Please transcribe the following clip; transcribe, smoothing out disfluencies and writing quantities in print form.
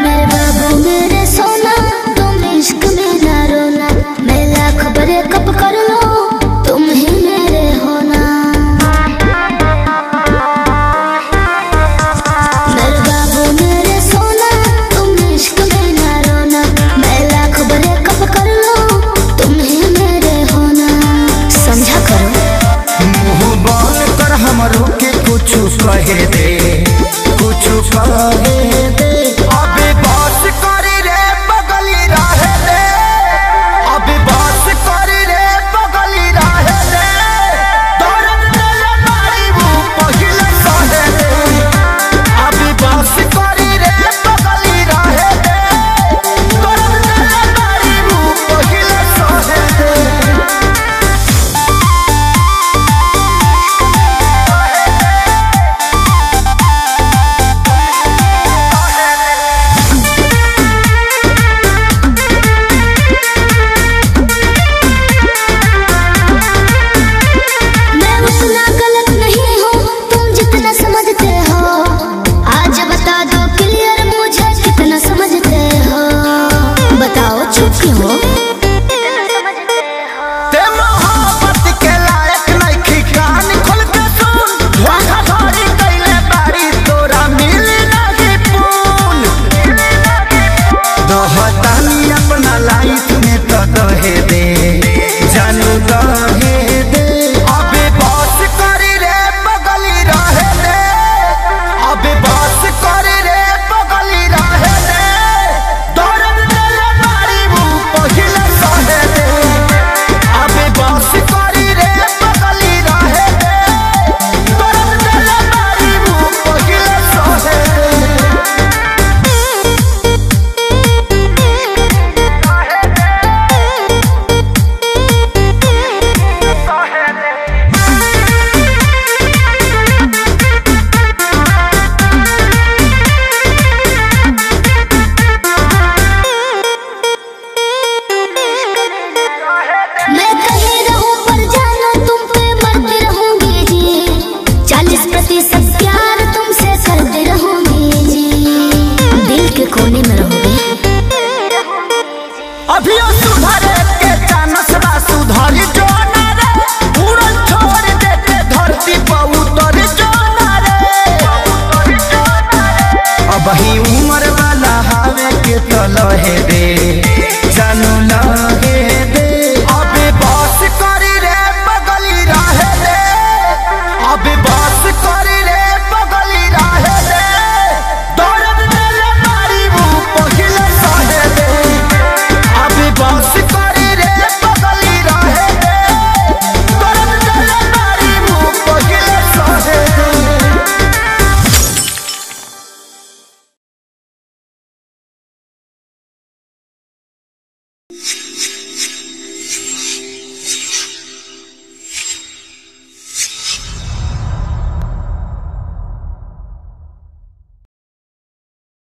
मेरे बाबू मेरे सोना, तुम इश्क में ना रोना, मैं लाख बड़े कब कर लो, तुम ही मेरे होना। मेरे बाबू मेरे सोना, तुम इश्क में ना रोना, मैं लाख बड़े कब कर लो, तुम ही मेरे होना। समझा करो। मुँह बंद कर हमरो के कुछ कहे दे, कुछ कहे दे। अभी बस करी रे बगली रहे दे, अभी बस करी रे बगली रहे दे। दर्द तेरे मारी वो पहिले सहे दे, अभी बस करी रे बगली रहे दे। दर्द तेरे मारी वो पहिले सहे दे। अपना लाइफ में तो दहे दे, जानू दहे दे। अबे बस करी रे बगली रहे दे, अबे बस करी रे बगली रहे दे। दर्द तेरे मारी वो पहिले सहे दे, अबे बस करी रे बगली रहे दे। दर्द तेरे मारी वो पहिले सहे दे। मैं कहीं रहूं पर जानो तुम पे मरती रहूंगी जी, 40% प्यार तुमसे करती रहूंगी जी, दिल के कोने में रहूंगी। अभी सुधरे के चानस बा, सुधरी जो ना रे, उड़न छोड़ देते धरती पर उतर जो ना रे। अब ही उम्र वाला हावे के तो लहे दे, जानू लहे दे। अबे बस करी रे बगली रहे दे, अबे बस करी रे बगली रहे दे। दर्द तेरे मारी वो पहिले सहे दे, अबे बस करी रे बगली रहे दे। दर्द तेरे मारी वो पहिले सहे दे।